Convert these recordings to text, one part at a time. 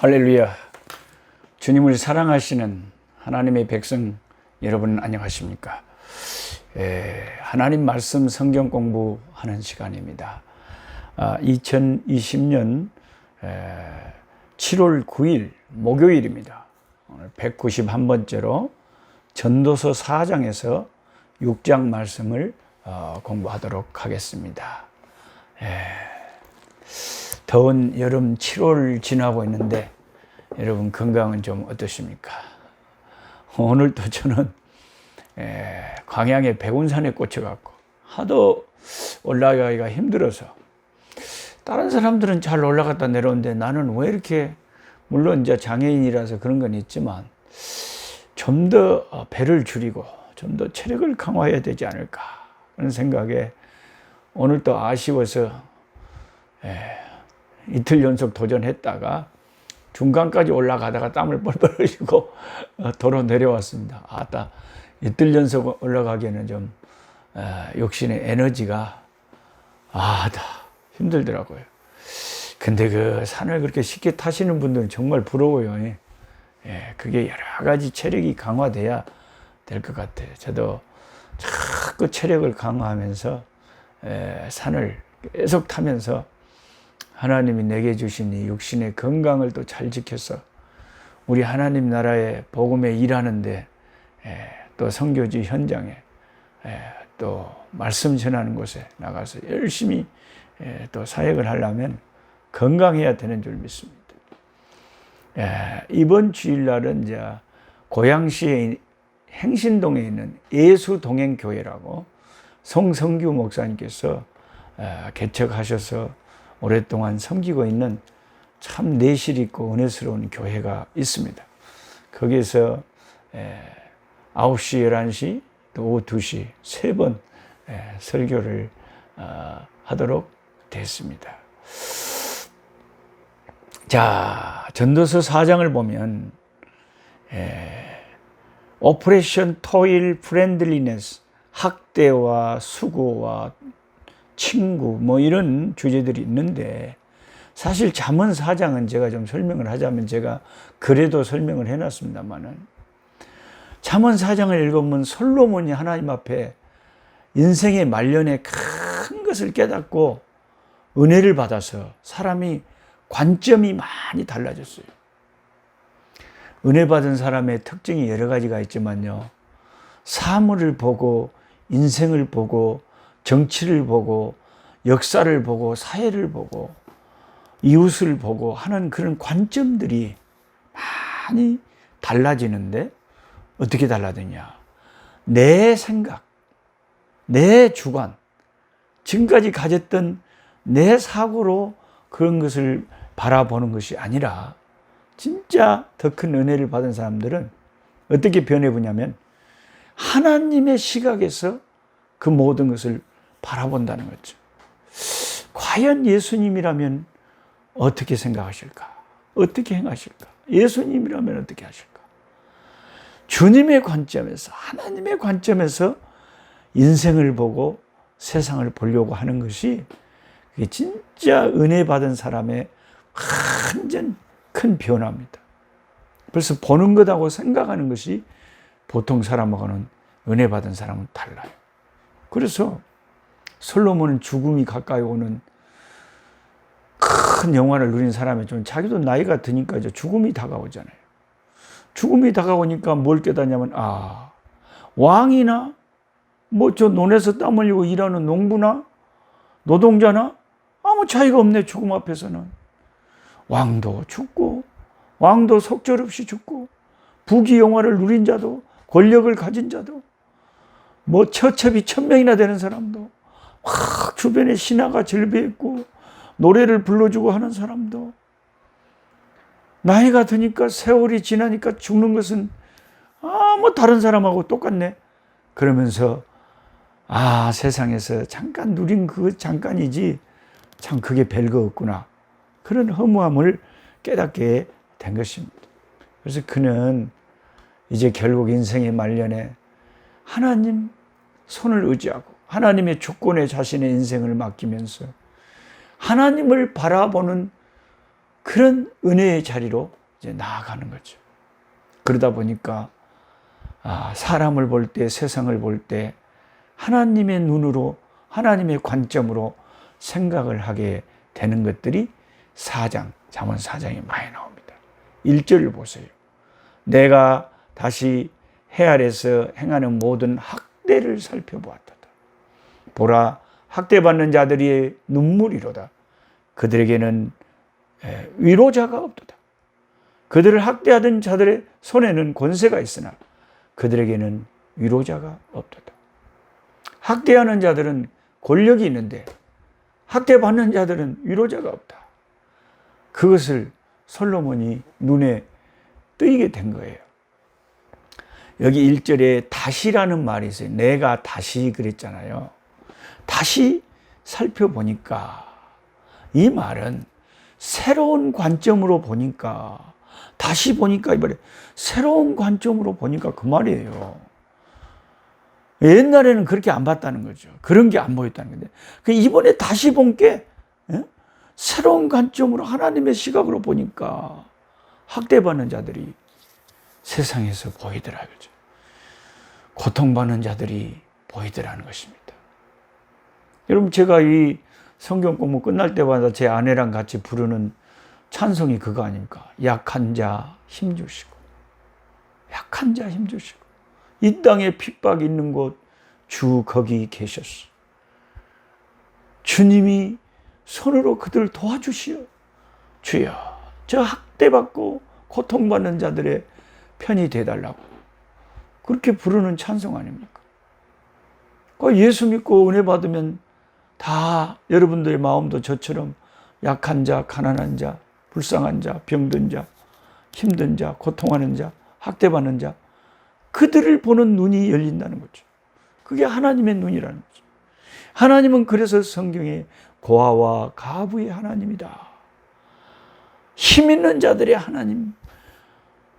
할렐루야. 주님을 사랑하시는 하나님의 백성 여러분 안녕하십니까? 하나님 말씀 성경 공부하는 시간입니다. 2020년 7월 9일 목요일입니다. 오늘 191번째로 전도서 4장에서 6장 말씀을 공부하도록 하겠습니다. 더운 여름 7월 지나고 있는데 여러분 건강은 좀 어떠십니까? 오늘도 저는 광양의 백운산에 꽂혀갖고 하도 올라가기가 힘들어서 다른 사람들은 잘 올라갔다 내려오는데 나는 왜 이렇게, 물론 이제 장애인이라서 그런 건 있지만 좀 더 배를 줄이고 좀 더 체력을 강화해야 되지 않을까 그런 생각에 오늘 또 아쉬워서 이틀 연속 도전했다가 중간까지 올라가다가 땀을 뻘뻘 흘리고 도로 내려왔습니다. 이틀 연속 올라가기에는 좀 욕심의 에너지가 다 힘들더라고요. 근데 그 산을 그렇게 쉽게 타시는 분들은 정말 부러워요. 그게 여러 가지 체력이 강화돼야 될 것 같아요. 저도 자꾸 체력을 강화하면서 산을 계속 타면서 하나님이 내게 주신 이 육신의 건강을 또 잘 지켜서 우리 하나님 나라의 복음에 일하는데 또 선교지 현장에 또 말씀 전하는 곳에 나가서 열심히 또 사역을 하려면 건강해야 되는 줄 믿습니다. 이번 주일날은 이제 고양시에 행신동에 있는 예수동행교회라고 송성규 목사님께서 개척하셔서 오랫동안 섬기고 있는 참 내실 있고 은혜스러운 교회가 있습니다. 거기에서 9시, 11시, 또 오후 2시 3번 설교를 하도록 됐습니다. 자, 전도서 4장을 보면 오퍼레이션 토일 프렌들리네스, 학대와 수고와 친구 이런 주제들이 있는데, 사실 잠언 4장은 제가 좀 설명을 하자면 제가 그래도 설명을 해놨습니다만은, 잠언 4장을 읽으면 솔로몬이 하나님 앞에 인생의 말년에 큰 것을 깨닫고 은혜를 받아서 사람이 관점이 많이 달라졌어요. 은혜 받은 사람의 특징이 여러 가지가 있지만요, 사물을 보고 인생을 보고 정치를 보고 역사를 보고 사회를 보고 이웃을 보고 하는 그런 관점들이 많이 달라지는데, 어떻게 달라지냐? 내 생각, 내 주관, 지금까지 가졌던 내 사고로 그런 것을 바라보는 것이 아니라, 진짜 더 큰 은혜를 받은 사람들은 어떻게 변해보냐면 하나님의 시각에서 그 모든 것을 바라본다는 거죠. 과연 예수님이라면 어떻게 생각하실까? 어떻게 행하실까? 예수님이라면 어떻게 하실까? 주님의 관점에서, 하나님의 관점에서 인생을 보고 세상을 보려고 하는 것이, 그게 진짜 은혜 받은 사람의 완전 큰 변화입니다. 그래서 보는 것하고 생각하는 것이 보통 사람하고는, 은혜 받은 사람은 달라요. 그래서 솔로몬은 죽음이 가까이 오는 큰 영화를 누린 사람이 좀, 자기도 나이가 드니까 이제 죽음이 다가오잖아요. 죽음이 다가오니까 뭘 깨닫냐면, 왕이나 저 논에서 땀 흘리고 일하는 농부나 노동자나 아무 차이가 없네. 죽음 앞에서는 왕도 죽고, 왕도 속절없이 죽고, 부귀영화를 누린 자도, 권력을 가진 자도, 처첩이 1000명이나 되는 사람도, 주변에 신하가 절비했고 노래를 불러주고 하는 사람도, 나이가 드니까, 세월이 지나니까 죽는 것은 다른 사람하고 똑같네. 그러면서 세상에서 잠깐 누린 그 잠깐이지 참 그게 별거 없구나, 그런 허무함을 깨닫게 된 것입니다. 그래서 그는 이제 결국 인생의 말년에 하나님 손을 의지하고 하나님의 주권에 자신의 인생을 맡기면서 하나님을 바라보는 그런 은혜의 자리로 이제 나아가는 거죠. 그러다 보니까 사람을 볼 때, 세상을 볼 때 하나님의 눈으로, 하나님의 관점으로 생각을 하게 되는 것들이 잠언 4장에 많이 나옵니다. 1절을 보세요. 내가 다시 해 아래서 행하는 모든 학대를 살펴보았다. 보라, 학대받는 자들이 눈물이로다. 그들에게는 위로자가 없도다. 그들을 학대하던 자들의 손에는 권세가 있으나 그들에게는 위로자가 없도다. 학대하는 자들은 권력이 있는데 학대받는 자들은 위로자가 없다. 그것을 솔로몬이 눈에 뜨이게 된 거예요. 여기 1절에 다시라는 말이 있어요. 내가 다시 그랬잖아요. 다시 살펴보니까, 이 말은 새로운 관점으로 보니까, 다시 보니까 이번에 새로운 관점으로 보니까 그 말이에요. 옛날에는 그렇게 안 봤다는 거죠. 그런 게 안 보였다는 건데, 이번에 다시 본 게 새로운 관점으로 하나님의 시각으로 보니까 학대받는 자들이 세상에서 보이더라. 그죠? 고통받는 자들이 보이더라는 것입니다. 여러분, 제가 이 성경 공부 끝날 때마다 제 아내랑 같이 부르는 찬송이 그거 아닙니까? 약한 자 힘주시고, 약한 자 힘주시고, 이 땅에 핍박 있는 곳 주 거기 계셨어. 주님이 손으로 그들 도와주시오. 주여, 저 학대받고 고통받는 자들의 편이 되달라고. 그렇게 부르는 찬송 아닙니까? 예수 믿고 은혜 받으면 다 여러분들의 마음도 저처럼 약한 자, 가난한 자, 불쌍한 자, 병든 자, 힘든 자, 고통하는 자, 학대받는 자, 그들을 보는 눈이 열린다는 거죠. 그게 하나님의 눈이라는 거죠. 하나님은 그래서 성경에 고아와 가부의 하나님이다. 힘 있는 자들의 하나님.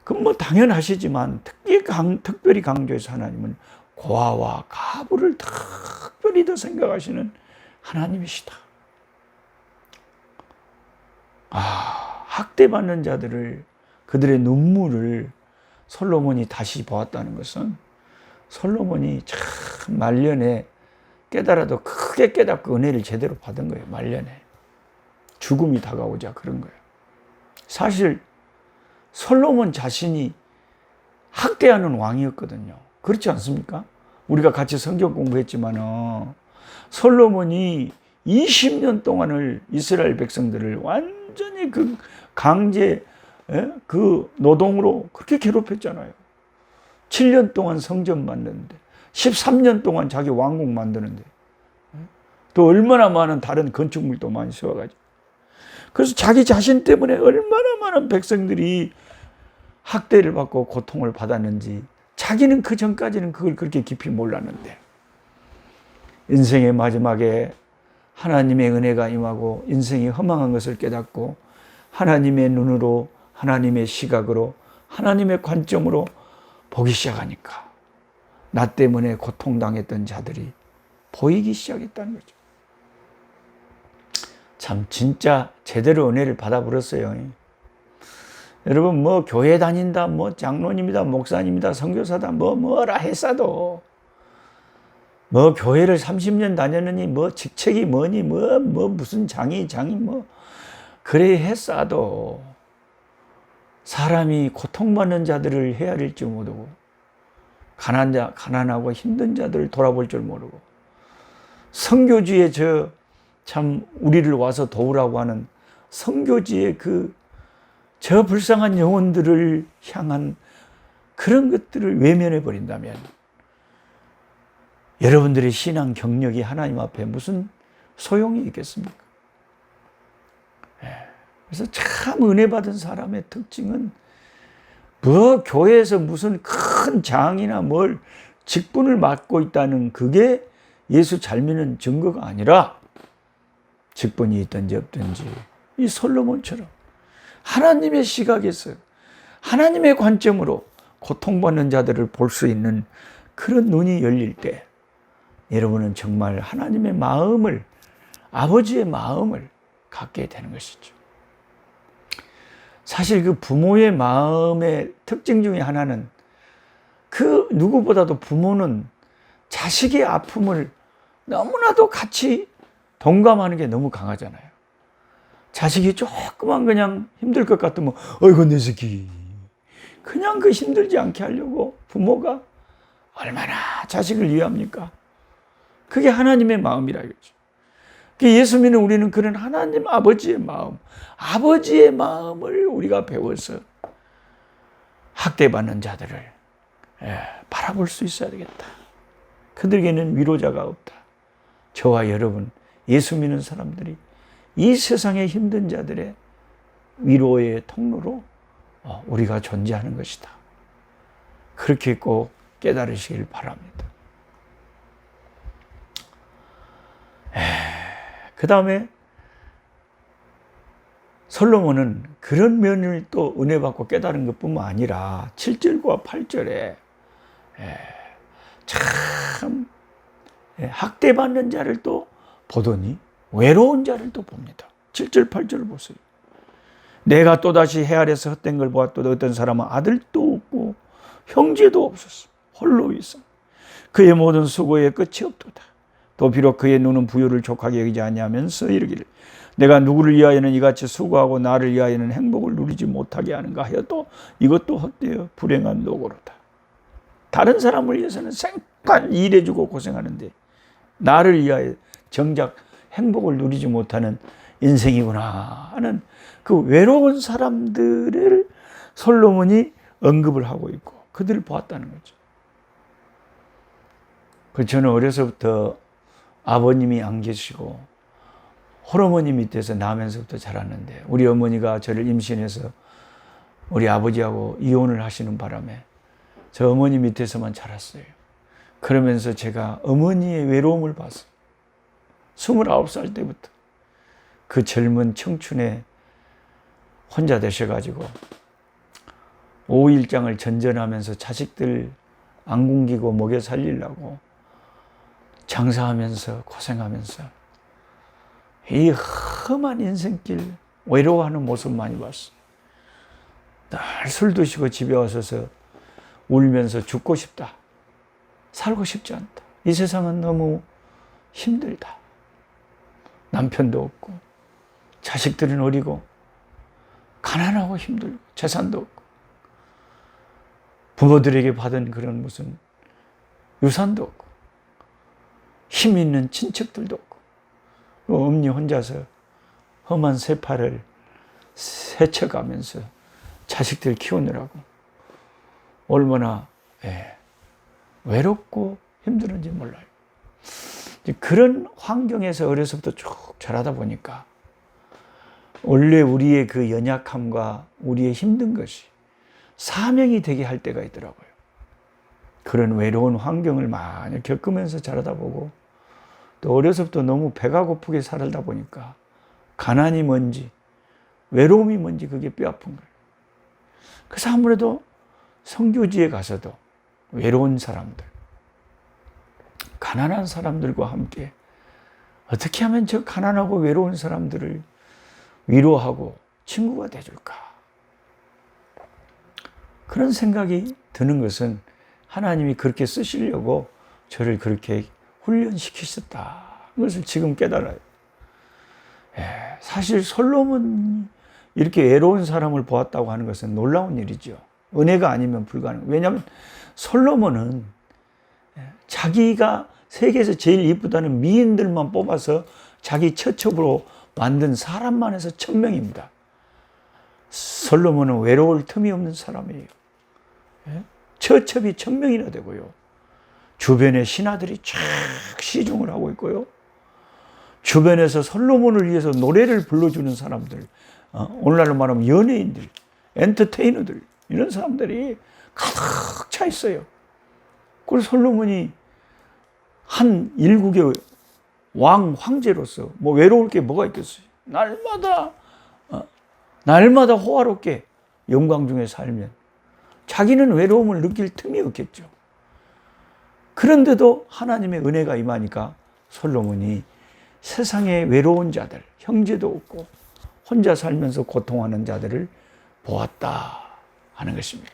그건 당연하시지만 특별히 강조해서 하나님은 고아와 가부를 특별히 더 생각하시는 하나님이시다. 학대받는 자들을, 그들의 눈물을 솔로몬이 다시 보았다는 것은 솔로몬이 참 말년에 깨달아도 크게 깨닫고 은혜를 제대로 받은 거예요. 말년에. 죽음이 다가오자 그런 거예요. 사실 솔로몬 자신이 학대하는 왕이었거든요. 그렇지 않습니까? 우리가 같이 성경 공부했지만 솔로몬이 20년 동안을 이스라엘 백성들을 완전히 그 강제 그 노동으로 그렇게 괴롭혔잖아요. 7년 동안 성전 만드는데, 13년 동안 자기 왕궁 만드는데, 또 얼마나 많은 다른 건축물도 많이 세워가지고. 그래서 자기 자신 때문에 얼마나 많은 백성들이 학대를 받고 고통을 받았는지 자기는 그 전까지는 그걸 그렇게 깊이 몰랐는데, 인생의 마지막에 하나님의 은혜가 임하고 인생이 허망한 것을 깨닫고 하나님의 눈으로, 하나님의 시각으로, 하나님의 관점으로 보기 시작하니까 나 때문에 고통당했던 자들이 보이기 시작했다는 거죠. 참 진짜 제대로 은혜를 받아버렸어요. 여러분, 교회 다닌다, 장로님이다, 목사님이다, 선교사다, 뭐라 했어도, 교회를 30년 다녔느니, 직책이 뭐니, 무슨 장이, 그래 했어도, 사람이 고통받는 자들을 헤아릴 줄 모르고, 가난하고 힘든 자들을 돌아볼 줄 모르고, 선교지에 참 우리를 와서 도우라고 하는 선교지의 저 불쌍한 영혼들을 향한 그런 것들을 외면해 버린다면 여러분들의 신앙 경력이 하나님 앞에 무슨 소용이 있겠습니까? 그래서 참 은혜 받은 사람의 특징은 교회에서 무슨 큰 장이나 직분을 맡고 있다는 그게 예수 잘 믿는 증거가 아니라 직분이 있든지 없든지 이 솔로몬처럼 하나님의 시각에서 하나님의 관점으로 고통받는 자들을 볼 수 있는 그런 눈이 열릴 때 여러분은 정말 하나님의 마음을, 아버지의 마음을 갖게 되는 것이죠. 사실 그 부모의 마음의 특징 중에 하나는 그 누구보다도 부모는 자식의 아픔을 너무나도 같이 동감하는 게 너무 강하잖아요. 자식이 조금만 그냥 힘들 것 같으면 어이구 내 새끼, 그냥 그 힘들지 않게 하려고 부모가 얼마나 자식을 위합니까? 그게 하나님의 마음이라 이거죠. 예수 믿는 우리는 그런 하나님 아버지의 마음, 아버지의 마음을 우리가 배워서 학대받는 자들을 바라볼 수 있어야 되겠다. 그들에게는 위로자가 없다. 저와 여러분, 예수 믿는 사람들이 이 세상의 힘든 자들의 위로의 통로로 우리가 존재하는 것이다. 그렇게 꼭 깨달으시길 바랍니다. 그 다음에 솔로몬은 그런 면을 또 은혜 받고 깨달은 것뿐만 아니라 7절과 8절에 참 학대받는 자를 또 보더니 외로운 자를 또 봅니다. 7절 8절을 보세요. 내가 또다시 해 아래서 헛된 걸 보았더니 어떤 사람은 아들도 없고 형제도 없었어. 홀로 있어. 그의 모든 수고에 끝이 없도다. 또 비록 그의 눈은 부요를 족하게 여기지 아니하면서 이르기를 내가 누구를 위하여는 이같이 수고하고 나를 위하여는 행복을 누리지 못하게 하는가 하여도 이것도 헛되어 불행한 노고로다. 다른 사람을 위해서는 생판 일해주고 고생하는데 나를 위하여 정작 행복을 누리지 못하는 인생이구나 하는 그 외로운 사람들을 솔로몬이 언급을 하고 있고 그들을 보았다는 거죠. 저는 어려서부터 아버님이 안 계시고 홀어머니 밑에서 나면서부터 자랐는데 우리 어머니가 저를 임신해서 우리 아버지하고 이혼을 하시는 바람에 저 어머니 밑에서만 자랐어요. 그러면서 제가 어머니의 외로움을 봤어요. 29살 때부터 그 젊은 청춘에 혼자 되셔가지고 5일장을 전전하면서 자식들 안 굶기고 먹여 살리려고 장사하면서 고생하면서 이 험한 인생길 외로워하는 모습 많이 봤어요. 날 술 드시고 집에 와서서 울면서 죽고 싶다. 살고 싶지 않다. 이 세상은 너무 힘들다. 남편도 없고 자식들은 어리고 가난하고 힘들고 재산도 없고 부모들에게 받은 그런 무슨 유산도 없고 힘 있는 친척들도 없고 엄니 혼자서 험한 세파를 세쳐가면서 자식들 키우느라고 얼마나 외롭고 힘들은지 몰라요. 그런 환경에서 어려서부터 쭉 자라다 보니까 원래 우리의 그 연약함과 우리의 힘든 것이 사명이 되게 할 때가 있더라고요. 그런 외로운 환경을 많이 겪으면서 자라다 보고 또 어려서부터 너무 배가 고프게 살다 보니까 가난이 뭔지 외로움이 뭔지 그게 뼈아픈 거예요. 그래서 아무래도 선교지에 가서도 외로운 사람들, 가난한 사람들과 함께 어떻게 하면 저 가난하고 외로운 사람들을 위로하고 친구가 돼줄까? 그런 생각이 드는 것은 하나님이 그렇게 쓰시려고 저를 그렇게 훈련시키셨다. 그것을 지금 깨달아요. 사실 솔로몬이 이렇게 외로운 사람을 보았다고 하는 것은 놀라운 일이죠. 은혜가 아니면 불가능. 왜냐하면 솔로몬은 자기가 세계에서 제일 이쁘다는 미인들만 뽑아서 자기 처첩으로 만든 사람만 해서 1000명입니다. 솔로몬은 외로울 틈이 없는 사람이에요. 처첩이 1000명이나 되고요. 주변에 신하들이 쫙 시중을 하고 있고요. 주변에서 솔로몬을 위해서 노래를 불러주는 사람들, 오늘날로 말하면 연예인들, 엔터테이너들, 이런 사람들이 가득 차 있어요. 그래서 솔로몬이 한 일국의 황제로서 뭐 외로울 게 뭐가 있겠어요. 날마다 호화롭게 영광 중에 살면 자기는 외로움을 느낄 틈이 없겠죠. 그런데도 하나님의 은혜가 임하니까 솔로몬이 세상에 외로운 자들, 형제도 없고 혼자 살면서 고통하는 자들을 보았다 하는 것입니다.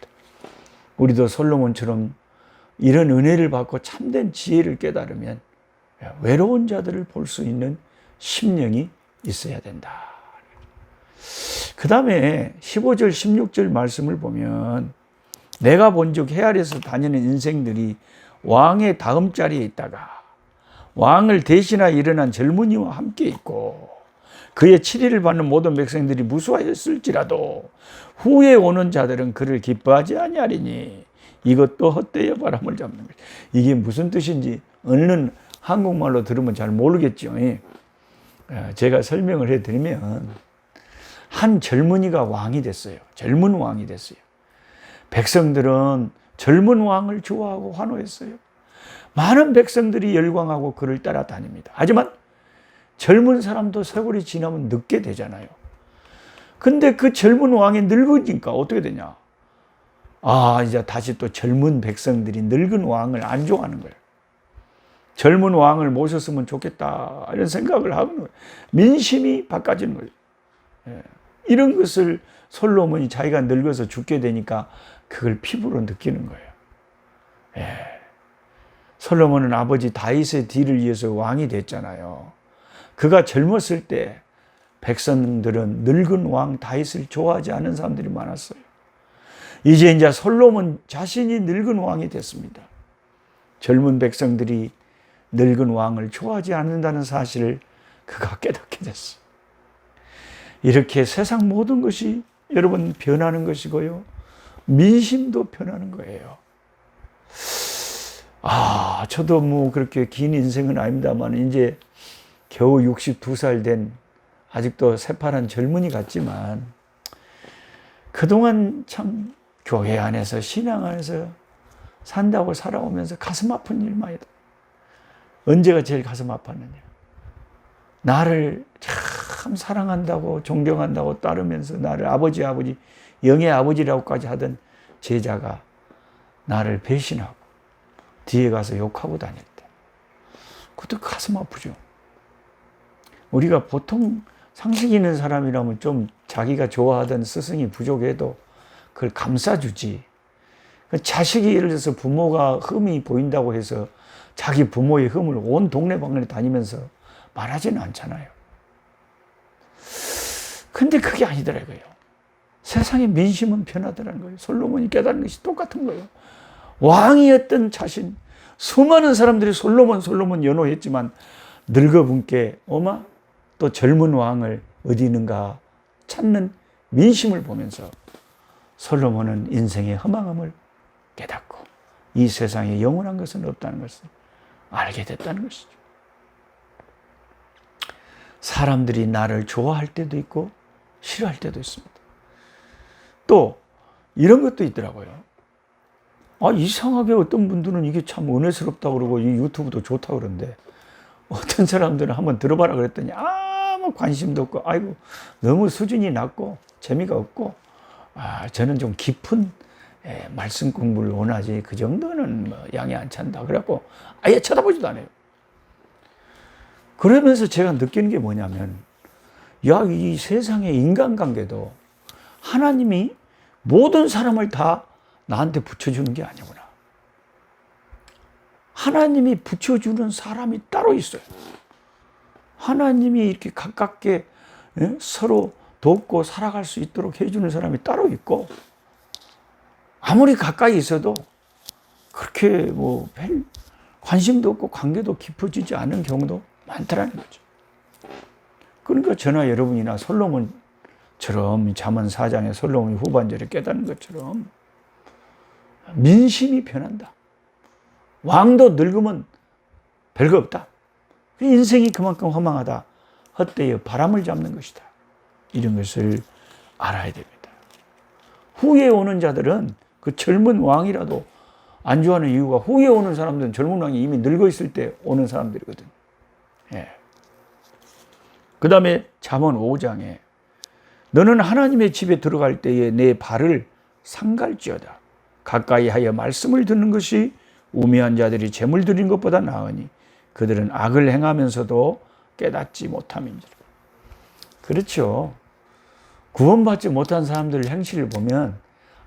우리도 솔로몬처럼 이런 은혜를 받고 참된 지혜를 깨달으면 외로운 자들을 볼 수 있는 심령이 있어야 된다. 그 다음에 15절 16절 말씀을 보면 내가 본즉 해 아래에서 다니는 인생들이 왕의 다음 자리에 있다가 왕을 대신하여 일어난 젊은이와 함께 있고 그의 치리를 받는 모든 백성들이 무수하였을지라도 후에 오는 자들은 그를 기뻐하지 아니하리니 이것도 헛되어 바람을 잡는 것. 이게 무슨 뜻인지 얼른 한국말로 들으면 잘 모르겠죠. 제가 설명을 해드리면 한 젊은이가 왕이 됐어요. 젊은 왕이 됐어요. 백성들은 젊은 왕을 좋아하고 환호했어요. 많은 백성들이 열광하고 그를 따라다닙니다. 하지만 젊은 사람도 세월이 지나면 늙게 되잖아요. 근데 그 젊은 왕이 늙으니까 어떻게 되냐? 이제 다시 또 젊은 백성들이 늙은 왕을 안 좋아하는 거예요. 젊은 왕을 모셨으면 좋겠다 이런 생각을 하는 거예요. 민심이 바꿔지는 거예요. 이런 것을 솔로몬이 자기가 늙어서 죽게 되니까 그걸 피부로 느끼는 거예요. 솔로몬은 아버지 다윗의 뒤를 이어서 왕이 됐잖아요. 그가 젊었을 때 백성들은 늙은 왕 다윗을 좋아하지 않은 사람들이 많았어요. 이제 솔로몬 자신이 늙은 왕이 됐습니다. 젊은 백성들이 늙은 왕을 좋아하지 않는다는 사실을 그가 깨닫게 됐어요. 이렇게 세상 모든 것이 여러분 변하는 것이고요. 민심도 변하는 거예요. 저도 뭐 그렇게 긴 인생은 아닙니다만 이제 겨우 62살 된 아직도 새파란 젊은이 같지만 그동안 참 교회 안에서 신앙 안에서 산다고 살아오면서 가슴 아픈 일만이다. 언제가 제일 가슴 아팠느냐? 나를 참 사랑한다고 존경한다고 따르면서 나를 아버지 영의 아버지라고까지 하던 제자가 나를 배신하고 뒤에 가서 욕하고 다녔다. 그것도 가슴 아프죠. 우리가 보통 상식 있는 사람이라면 좀 자기가 좋아하던 스승이 부족해도 그걸 감싸주지. 자식이 예를 들어서 부모가 흠이 보인다고 해서 자기 부모의 흠을 온 동네방네 다니면서 말하지는 않잖아요. 근데 그게 아니더라고요. 세상의 민심은 변하더라는 거예요. 솔로몬이 깨달은 것이 똑같은 거예요. 왕이었던 자신, 수많은 사람들이 솔로몬 연호했지만 늙어분께 또 젊은 왕을 어디 있는가 찾는 민심을 보면서 솔로몬은 인생의 허망함을 깨닫고 이 세상에 영원한 것은 없다는 것을 알게 됐다는 것이죠. 사람들이 나를 좋아할 때도 있고 싫어할 때도 있습니다. 또 이런 것도 있더라고요. 이상하게 어떤 분들은 이게 참 은혜스럽다고 그러고 이 유튜브도 좋다고 그러는데 어떤 사람들은 한번 들어봐라 그랬더니 아무 관심도 없고 너무 수준이 낮고 재미가 없고 저는 좀 깊은 말씀 공부를 원하지 그 정도는 양이 안 찬다. 그래갖고 아예 쳐다보지도 않아요. 그러면서 제가 느끼는 게 뭐냐면 이 세상의 인간관계도 하나님이 모든 사람을 다 나한테 붙여주는 게 아니구나. 하나님이 붙여주는 사람이 따로 있어요. 하나님이 이렇게 가깝게 서로 돕고 살아갈 수 있도록 해주는 사람이 따로 있고 아무리 가까이 있어도 그렇게 별 관심도 없고 관계도 깊어지지 않은 경우도 많다라는 거죠. 그러니까 저나 여러분이나 솔로몬처럼 잠언 4장의 솔로몬이 후반절에 깨닫는 것처럼 민심이 변한다. 왕도 늙으면 별거 없다. 인생이 그만큼 허망하다. 헛되어 바람을 잡는 것이다. 이런 것을 알아야 됩니다. 후에 오는 자들은 그 젊은 왕이라도 안 좋아하는 이유가 후에 오는 사람들은 젊은 왕이 이미 늙어 있을 때 오는 사람들이거든요. 그 다음에 잠언 5장에 너는 하나님의 집에 들어갈 때에 내 발을 삼갈지어다. 가까이 하여 말씀을 듣는 것이 우매한 자들이 재물 드리는 것보다 나으니 그들은 악을 행하면서도 깨닫지 못함인지라. 그렇죠. 구원받지 못한 사람들 행실을 보면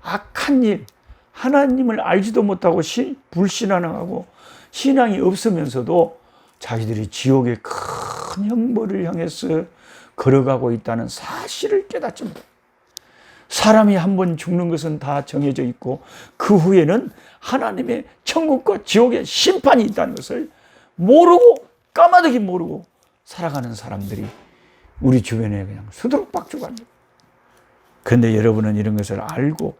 악한 일, 하나님을 알지도 못하고 불신앙하고 신앙이 없으면서도 자기들이 지옥의 큰 형벌을 향해서 걸어가고 있다는 사실을 깨닫지 못해요. 사람이 한 번 죽는 것은 다 정해져 있고 그 후에는 하나님의 천국과 지옥의 심판이 있다는 것을 모르고 까마득히 모르고 살아가는 사람들이 우리 주변에 그냥 수두룩박죽합니다. 그런데 여러분은 이런 것을 알고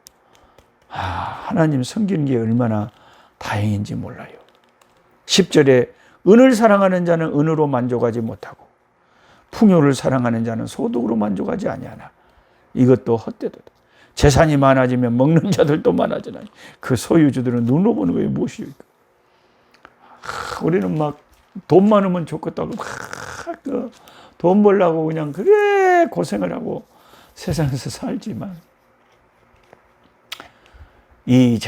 하나님 섬기는 게 얼마나 다행인지 몰라요. 10절에 은을 사랑하는 자는 은으로 만족하지 못하고 풍요를 사랑하는 자는 소득으로 만족하지 아니하나 이것도 헛되도다. 재산이 많아지면 먹는 자들도 많아지나니 그 소유주들은 눈으로 보는 것이 무엇이니까. 우리는 막 돈 많으면 좋겠다고 막 돈 벌려고 그냥 그래 고생을 하고 세상에서 살지만 이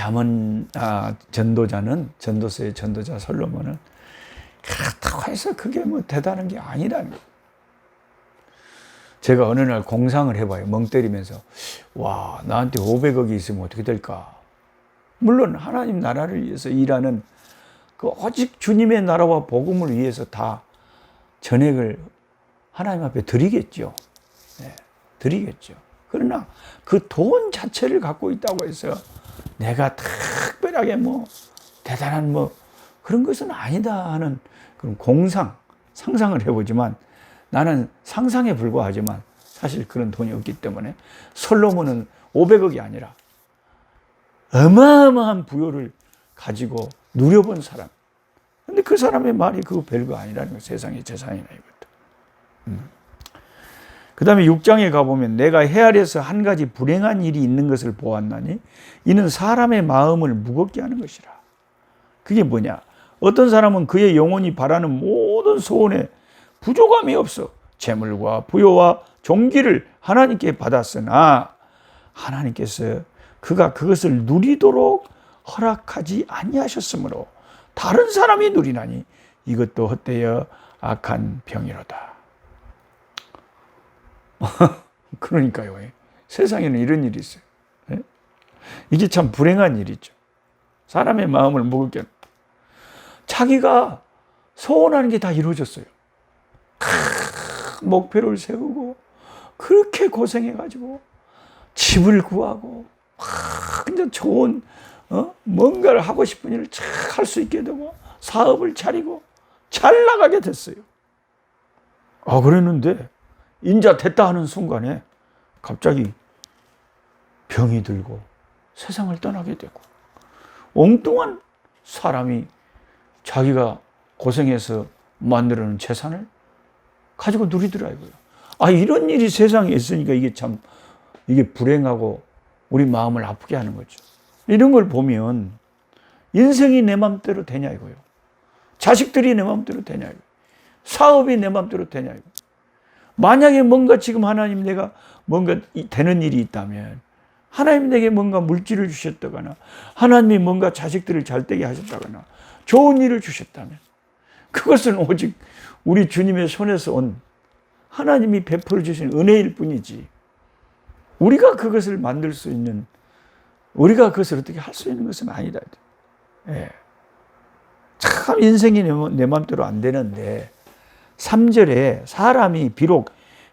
전도서의 전도자 솔로몬은 그렇다고 해서 그게 뭐 대단한 게 아니라는 거예요. 제가 어느 날 공상을 해봐요. 멍 때리면서 와, 나한테 500억이 있으면 어떻게 될까? 물론 하나님 나라를 위해서 일하는 그 오직 주님의 나라와 복음을 위해서 다 전액을 하나님 앞에 드리겠죠. 네, 드리겠죠. 그러나 그 돈 자체를 갖고 있다고 해서 내가 특별하게 뭐 대단한 뭐 그런 것은 아니다 하는 그런 상상을 해보지만 나는 상상에 불과하지만 사실 그런 돈이 없기 때문에 솔로몬은 500억이 아니라 어마어마한 부여를 가지고 누려본 사람. 근데 그 사람의 말이 그거 별거 아니라는 거예요. 세상의 재산이나 이것도. 그 다음에 6장에 가보면 내가 헤아려서 한 가지 불행한 일이 있는 것을 보았나니 이는 사람의 마음을 무겁게 하는 것이라. 그게 뭐냐? 어떤 사람은 그의 영혼이 바라는 모든 소원에 부족함이 없어 재물과 부요와 존귀를 하나님께 받았으나 하나님께서 그가 그것을 누리도록 허락하지 아니하셨으므로 다른 사람이 누리나니 이것도 헛되어 악한 병이로다. 그러니까요. 세상에는 이런 일이 있어요. 이게 참 불행한 일이죠. 사람의 마음을 무겁게 하는. 자기가 소원하는 게 다 이루어졌어요. 목표를 세우고 그렇게 고생해가지고 집을 구하고 이제 좋은 뭔가를 하고 싶은 일을 잘 할 수 있게 되고 사업을 차리고 잘 나가게 됐어요. 그랬는데 인자 됐다 하는 순간에 갑자기 병이 들고 세상을 떠나게 되고 엉뚱한 사람이 자기가 고생해서 만들어놓은 재산을 가지고 누리더라고요. 이런 일이 세상에 있으니까 이게 불행하고 우리 마음을 아프게 하는 거죠. 이런 걸 보면 인생이 내 맘대로 되냐 이거요. 자식들이 내 맘대로 되냐 이거. 사업이 내 맘대로 되냐 이거. 만약에 뭔가 지금 하나님 내가 뭔가 되는 일이 있다면 하나님 내게 뭔가 물질을 주셨다거나 하나님이 뭔가 자식들을 잘 되게 하셨다거나 좋은 일을 주셨다면 그것은 오직 우리 주님의 손에서 온 하나님이 베풀어 주신 은혜일 뿐이지 우리가 그것을 만들 수 있는 우리가 그것을 어떻게 할 수 있는 것은 아니다. 참 인생이 내 마음대로 안 되는데 3절에 사람이 비록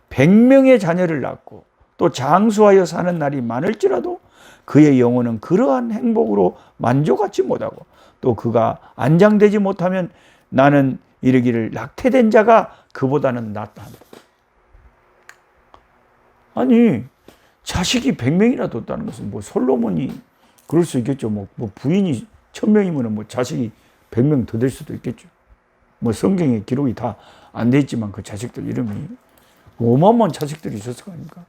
100명의 자녀를 낳고 또 장수하여 사는 날이 많을지라도 그의 영혼은 그러한 행복으로 만족하지 못하고 또 그가 안장되지 못하면 나는 이르기를 낙태된 자가 그보다는 낫다 한다. 아니 자식이 100명이나 뒀다는 것은 뭐 솔로몬이 그럴 수 있겠죠. 뭐 부인이 1000명이면 뭐 자식이 100명 더 될 수도 있겠죠. 뭐 성경에 기록이 다 안 돼 있지만 그 자식들 이름이 어마어마한 자식들이 있었을 거 아닙니까?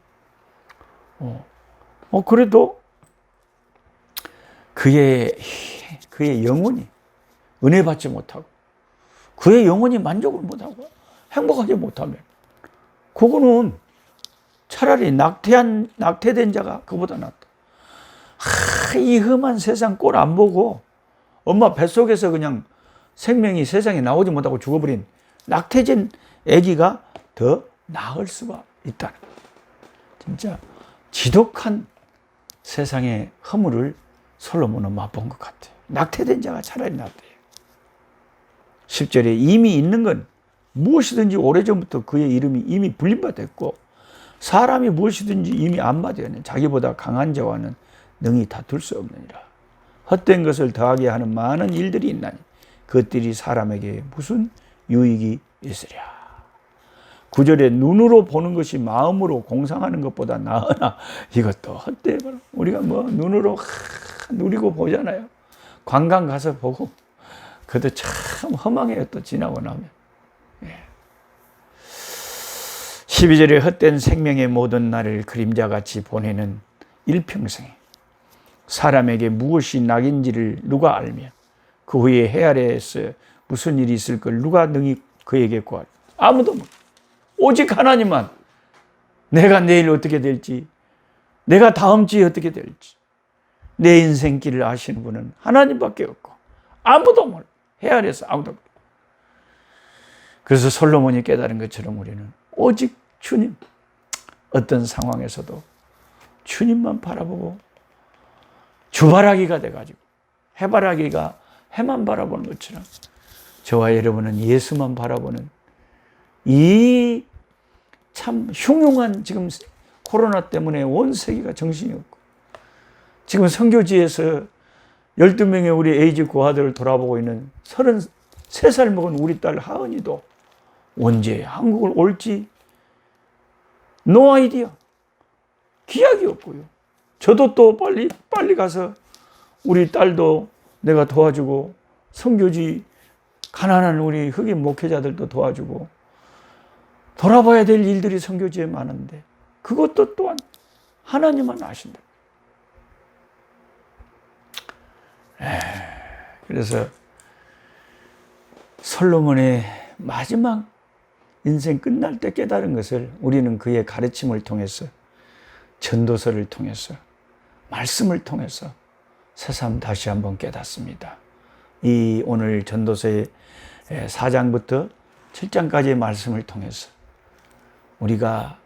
그래도 그의 영혼이 은혜 받지 못하고 그의 영혼이 만족을 못하고 행복하지 못하면 그거는 차라리 낙태된 자가 그보다 낫다. 이 험한 세상 꼴 안 보고 엄마 뱃속에서 그냥 생명이 세상에 나오지 못하고 죽어버린 낙태된 아기가 더 나을 수가 있다는 거예요. 진짜 지독한 세상의 허물을 솔로몬은 맛본 것 같아요. 낙태된 자가 차라리 낫대요. 10절에 이미 있는 건 무엇이든지 오래전부터 그의 이름이 이미 불림받았고 사람이 무엇이든지 이미 안마되었는 자기보다 강한 자와는 능히 다툴 수 없느니라. 헛된 것을 더하게 하는 많은 일들이 있나니 그것들이 사람에게 무슨 유익이 있으랴. 9절에 눈으로 보는 것이 마음으로 공상하는 것보다 나으나 이것도 헛되어. 우리가 뭐 눈으로 누리고 보잖아요. 관광 가서 보고 그것도 참 허망해요. 또 지나고 나면. 12절에 헛된 생명의 모든 날을 그림자같이 보내는 일평생에 사람에게 무엇이 낙인지를 누가 알며 그 후에 해 아래에서 무슨 일이 있을 걸 누가 능히 그에게 구하리. 아무도 모르. 오직 하나님만 내가 내일 어떻게 될지, 내가 다음 주에 어떻게 될지, 내 인생길을 아시는 분은 하나님밖에 없고 아무도 몰라. 해 아래에서 아무도 몰라. 그래서 솔로몬이 깨달은 것처럼 우리는 오직 주님, 어떤 상황에서도 주님만 바라보고 주바라기가 돼가지고 해바라기가 해만 바라보는 것처럼 저와 여러분은 예수만 바라보는 이 참 흉흉한 지금 코로나 때문에 온 세계가 정신이 없고 지금 선교지에서 12명의 우리 에이즈 고아들을 돌아보고 있는 33살 먹은 우리 딸 하은이도 언제 한국을 올지 노 아이디어. 기약이 없고요. 저도 또 빨리 가서 우리 딸도 내가 도와주고 선교지 가난한 우리 흑인 목회자들도 도와주고 돌아봐야 될 일들이 선교지에 많은데 그것도 또한 하나님만 아신다. 그래서 솔로몬의 마지막 인생 끝날 때 깨달은 것을 우리는 그의 가르침을 통해서 전도서를 통해서 말씀을 통해서 새삼 다시 한번 깨닫습니다. 이 오늘 전도서의 4장부터 7장까지의 말씀을 통해서 우리가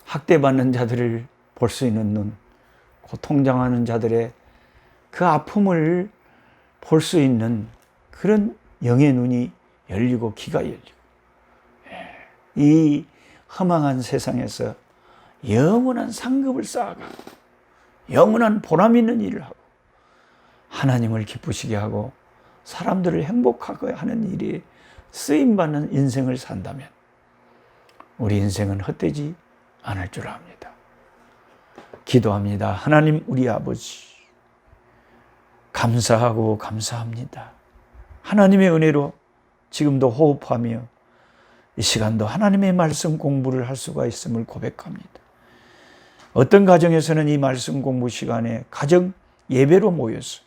학대받는 자들을 볼 수 있는 눈, 고통당하는 자들의 그 아픔을 볼 수 있는 그런 영의 눈이 열리고 귀가 열리고 이 허망한 세상에서 영원한 상급을 쌓아가고 영원한 보람 있는 일을 하고 하나님을 기쁘시게 하고 사람들을 행복하게 하는 일에 쓰임받는 인생을 산다면 우리 인생은 헛되지 않을 줄 압니다. 기도합니다. 하나님 우리 아버지 감사하고 감사합니다. 하나님의 은혜로 지금도 호흡하며 이 시간도 하나님의 말씀 공부를 할 수가 있음을 고백합니다. 어떤 가정에서는 이 말씀 공부 시간에 가정 예배로 모여서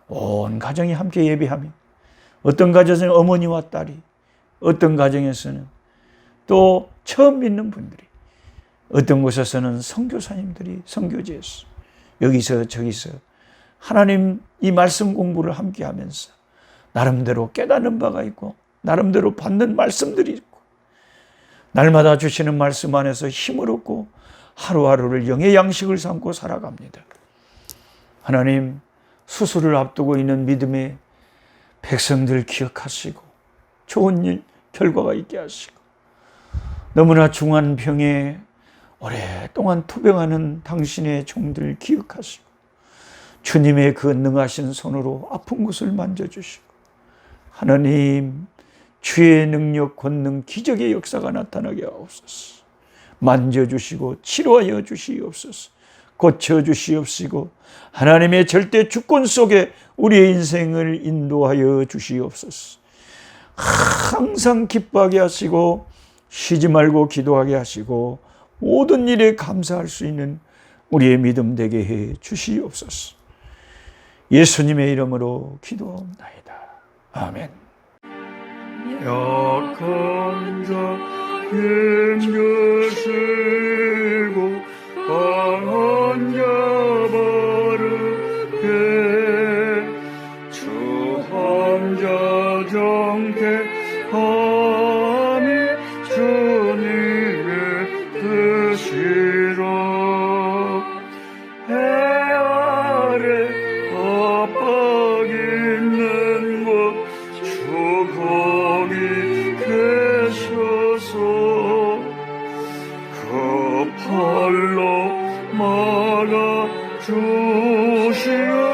온 가정이 함께 예배하며 어떤 가정에서는 어머니와 딸이 어떤 가정에서는 또 처음 믿는 분들이 어떤 곳에서는 선교사님들이 선교지에서 여기서 저기서 하나님 이 말씀 공부를 함께 하면서 나름대로 깨닫는 바가 있고 나름대로 받는 말씀들이 있고 날마다 주시는 말씀 안에서 힘을 얻고 하루하루를 영의 양식을 삼고 살아갑니다. 하나님 수술을 앞두고 있는 믿음의 백성들 기억하시고 좋은 일 결과가 있게 하시고 너무나 중한 병에 오랫동안 투병하는 당신의 종들 기억하시고 주님의 그 능하신 손으로 아픈 곳을 만져주시고 하나님 주의 능력, 권능, 기적의 역사가 나타나게 하옵소서. 만져주시고 치료하여 주시옵소서. 고쳐주시옵시고 하나님의 절대 주권 속에 우리의 인생을 인도하여 주시옵소서. 항상 기뻐하게 하시고 쉬지 말고 기도하게 하시고 모든 일에 감사할 수 있는 우리의 믿음 되게 해 주시옵소서. 예수님의 이름으로 기도하옵나이다. 아멘. 약한 자 힘주시고 강한 자 바르게 추한 자 정택함이 주님의 뜻이라. 날로 막아 주시오.